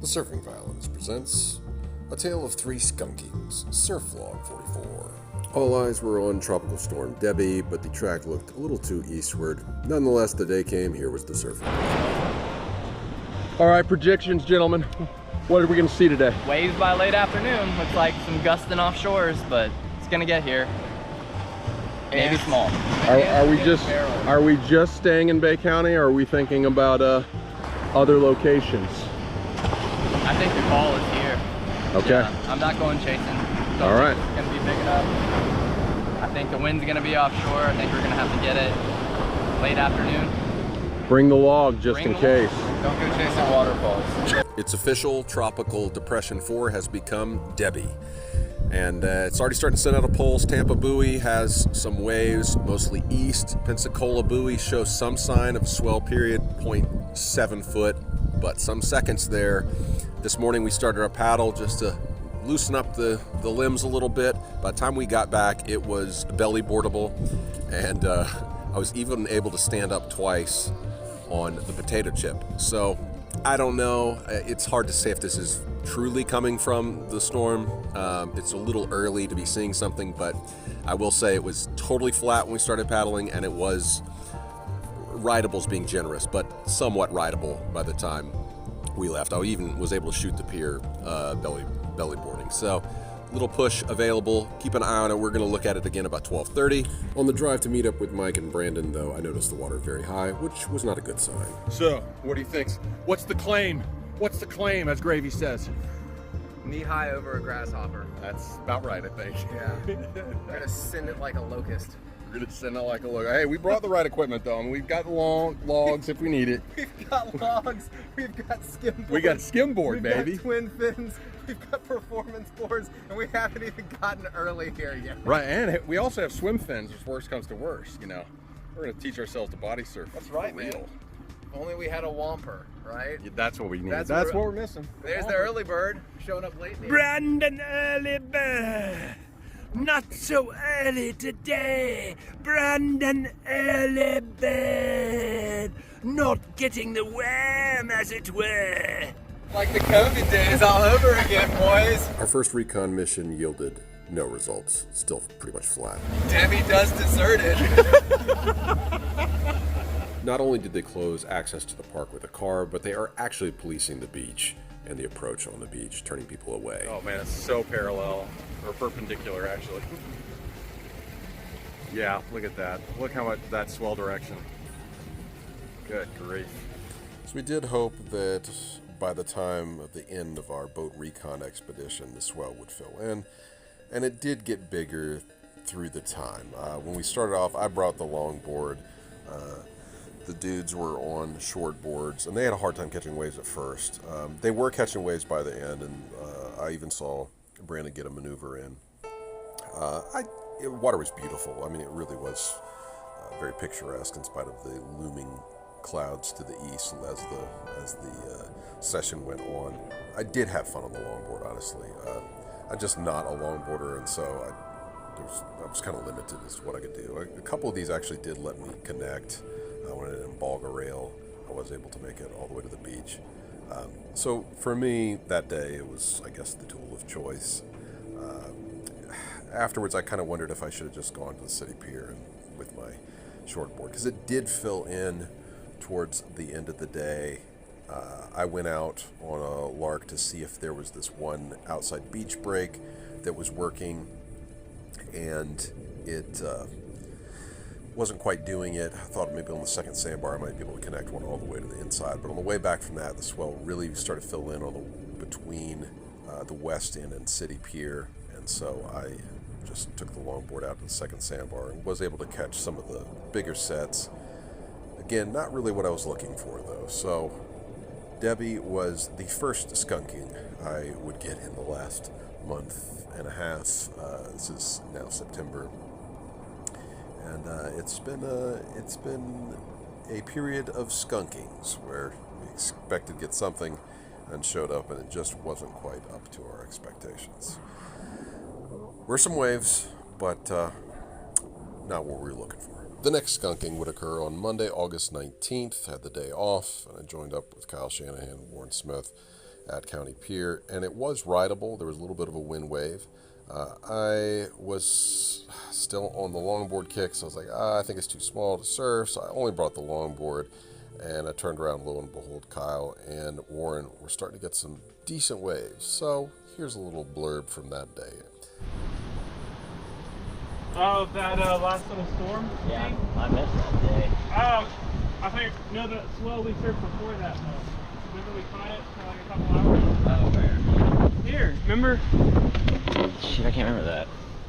The Surfing Violins presents A Tale of Three Skunkings, Surf Log 44. All eyes were on Tropical Storm Debby, but the track looked a little too eastward. Nonetheless, the day came. Here was the surfing. All right, predictions, gentlemen. What are we going to see today? Waves by late afternoon. Looks like some gusting off shores, but it's going to get here. Maybe small. Are we just staying in Bay County, or are we thinking about other locations? I think the call is here. Okay. Yeah, I'm not going chasing. All right. It's going to be big enough. I think the wind's going to be offshore. I think we're going to have to get it late afternoon. Bring the log just in case. Don't go chasing waterfalls. It's official. Tropical Depression 4 has become Debby. And it's already starting to send out a pulse. Tampa buoy has some waves, mostly east. Pensacola buoy shows some sign of swell period, 0.7 foot, but some seconds there. This morning we started our paddle just to loosen up the limbs a little bit. By the time we got back, it was belly boardable, and I was even able to stand up twice on the potato chip. So I don't know. It's hard to say if this is truly coming from the storm. It's a little early to be seeing something, but I will say it was totally flat when we started paddling, and it was rideables being generous, but somewhat rideable by the time we left. I even was able to shoot the pier belly boarding. So little push available. Keep an eye on it. We're going to look at it again about 12:30. On the drive to meet up with Mike and Brandon, though, I noticed the water very high, which was not a good sign. So, what do you think? What's the claim? What's the claim, as Gravy says? Knee-high over a grasshopper. That's about right, I think. Yeah. We're gonna send it like a locust. We're gonna send it like a logo. Hey, we brought the right equipment, though. I mean, we've got logs if we need it. We've got logs. We've got skimboard. We got skimboard, we've baby. Got twin fins. We've got performance boards, and we haven't even gotten early here yet. Right, and we also have swim fins. If worst comes to worst, you know, we're gonna teach ourselves to body surf. That's right, for real. man. If only we had a whomper, right? Yeah, that's what we need. That's what we're missing. There's the early bird showing up late. Brandon Early Bird, not so early today. Brandon Early Bird, not getting the worm, as it were. Like the COVID days all over again, boys. Our first recon mission yielded no results. Still pretty much flat. Debby does desert it. Not only did they close access to the park with a car, but they are actually policing the beach and the approach on the beach, turning people away. Oh man, it's so parallel, or perpendicular actually. Yeah, look at that. Look how much that swell direction. Good grief. So we did hope that by the time of the end of our boat recon expedition, the swell would fill in, and it did get bigger through the time. When we started off, I brought the longboard. The dudes were on short boards, and they had a hard time catching waves at first. They were catching waves by the end, and I even saw Brandon get a maneuver in. Water was beautiful. I mean, it really was very picturesque in spite of the looming clouds to the east as the session went on. I did have fun on the longboard, honestly. I'm just not a longboarder, and so I was kind of limited as to what I could do. A couple of these actually did let me connect. When it embarked a rail, I was able to make it all the way to the beach. So for me, that day, it was, I guess, the tool of choice. Afterwards, I kind of wondered if I should have just gone to the city pier and with my shortboard, because it did fill in towards the end of the day. I went out on a lark to see if there was this one outside beach break that was working, and it wasn't quite doing it. I thought maybe on the second sandbar I might be able to connect one all the way to the inside, but on the way back from that, the swell really started to fill in between the west end and City Pier, and so I just took the longboard out to the second sandbar and was able to catch some of the bigger sets. Again, not really what I was looking for, though. So Debby was the first skunking I would get in the last month and a half. This is now September. And it's been a period of skunkings where we expected to get something and showed up, and it just wasn't quite up to our expectations. Were some waves, but not what we were looking for. The next skunking would occur on Monday, August 19th. Had the day off, and I joined up with Kyle Shanahan and Warren Smith at County Pier, and it was rideable. There was a little bit of a wind wave. I was still on the longboard kick, so I was like, I think it's too small to surf, so I only brought the longboard, and I turned around, lo and behold, Kyle and Warren were starting to get some decent waves. So here's a little blurb from that day. Oh, that last little storm? Yeah, thing? I missed that day. I think, no, the swell we surfed before that, though. Remember we caught it for like a couple hours? Oh, where? Here, remember? Shit, I can't remember that.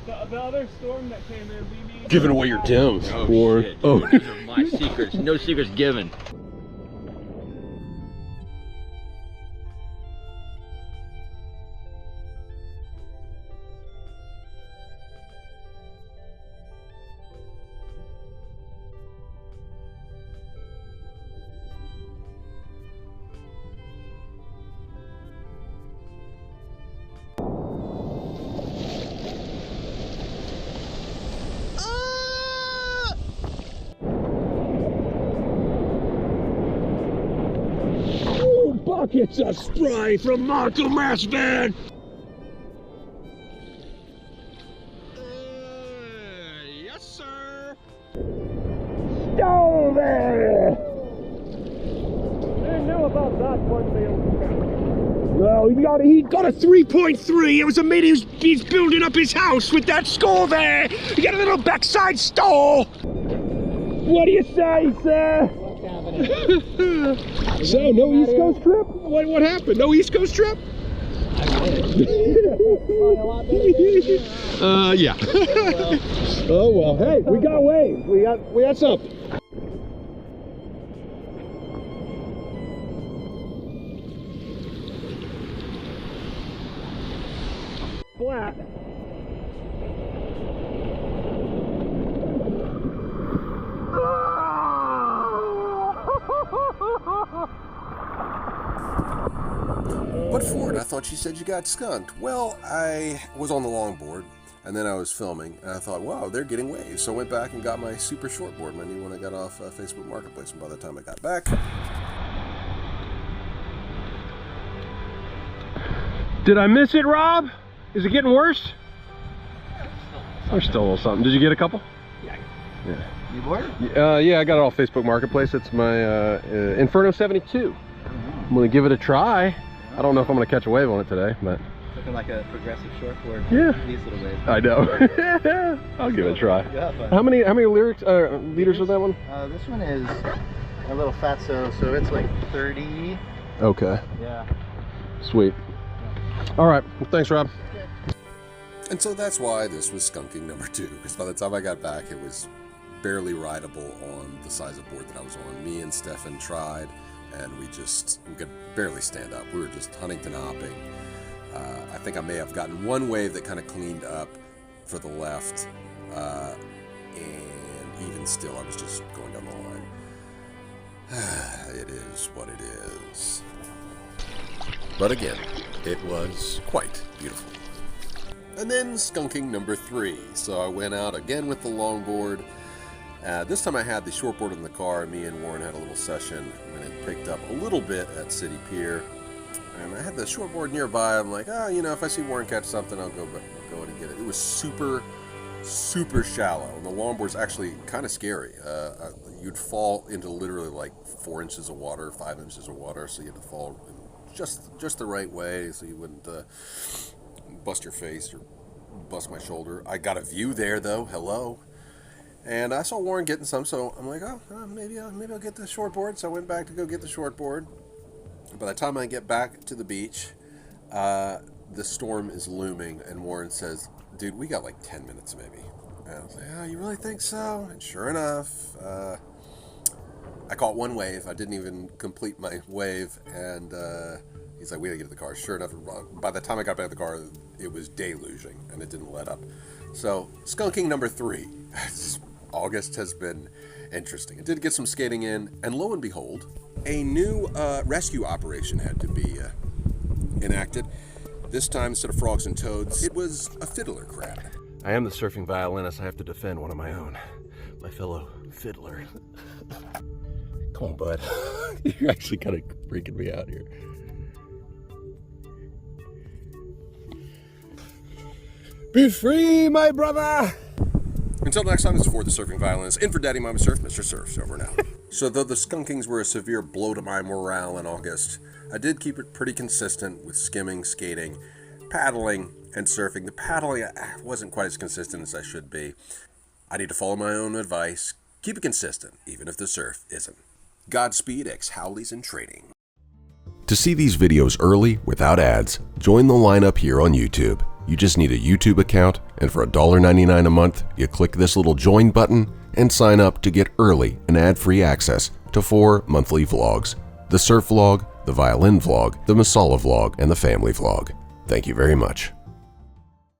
The other storm that came in, we Giving away your gems, Oh, Warren. shit, Oh. dude, these are my secrets. No secrets given. Buckets of spray from Marco Massman! Yes, sir. Stove it! didn't know about that one deal. Well, he got a 3.3. It was amazing. He's building up his house with that score there. He got a little backside stall. What do you say, sir? So, no East Coast trip? What happened? No East Coast trip? Yeah. Oh well. Hey, we got waves. We got something. Flat. What for? I thought you said you got skunked. Well, I was on the longboard, and then I was filming, and I thought, wow, they're getting waves. So I went back and got my super shortboard, my new one I got off Facebook Marketplace, and by the time I got back... Did I miss it, Rob? Is it getting worse? There's still a little something. Did you get a couple? Yeah. Yeah. You bored? Yeah, I got it off Facebook Marketplace. It's my Inferno 72. I'm gonna give it a try. I don't know if I'm gonna catch a wave on it today, but Looking like a progressive shortboard. Yeah. These little waves. I know. I'll give it a try. You have fun. How many liters are that one? This one is a little fatso, so it's like 30. Okay. Yeah. Sweet. All right. Well, thanks, Rob. And so that's why this was skunking number 2, because by the time I got back, it was barely rideable on the size of board that I was on. Me and Stefan tried, and we could barely stand up. We were just Huntington hopping. I think I may have gotten one wave that kind of cleaned up for the left, and even still, I was just going down the line. It is what it is. But again, it was quite beautiful. And then skunking number 3. So I went out again with the longboard. This time I had the shortboard in the car. Me and Warren had a little session when it picked up a little bit at City Pier. And I had the shortboard nearby. I'm like, if I see Warren catch something, I'll go in and get it. It was super, super shallow. And the longboard's actually kind of scary. You'd fall into literally like 4 inches of water, 5 inches of water. So you had to fall in just the right way so you wouldn't bust your face or bust my shoulder. I got a view there though. Hello. And I saw Warren getting some, so I'm like, maybe I'll get the shortboard. So I went back to go get the shortboard. By the time I get back to the beach, the storm is looming, and Warren says, dude, we got like 10 minutes maybe. And I was like, oh, you really think so? And sure enough, I caught one wave. I didn't even complete my wave, and he's like, we gotta get to the car. Sure enough, by the time I got back to the car, it was deluging, and it didn't let up. So, skunking number 3. August has been interesting. It did get some skating in, and lo and behold, a new rescue operation had to be enacted. This time, instead of frogs and toads, it was a fiddler crab. I am the surfing violinist. I have to defend one of my own, my fellow fiddler. Come on, bud. You're actually kind of freaking me out here. Be free, my brother! Until next time, this is For the Surfing Violinist. In for Daddy Mama Surf, Mr. Surf's over now. So though the Skunkings were a severe blow to my morale in August, I did keep it pretty consistent with skimming, skating, paddling, and surfing. The paddling wasn't quite as consistent as I should be. I need to follow my own advice. Keep it consistent, even if the surf isn't. Godspeed, ex-Howleys in training. To see these videos early, without ads, join the lineup here on YouTube. You just need a YouTube account, and for $1.99 a month, you click this little join button and sign up to get early and ad-free access to 4 monthly vlogs. The surf vlog, the violin vlog, the masala vlog, and the family vlog. Thank you very much.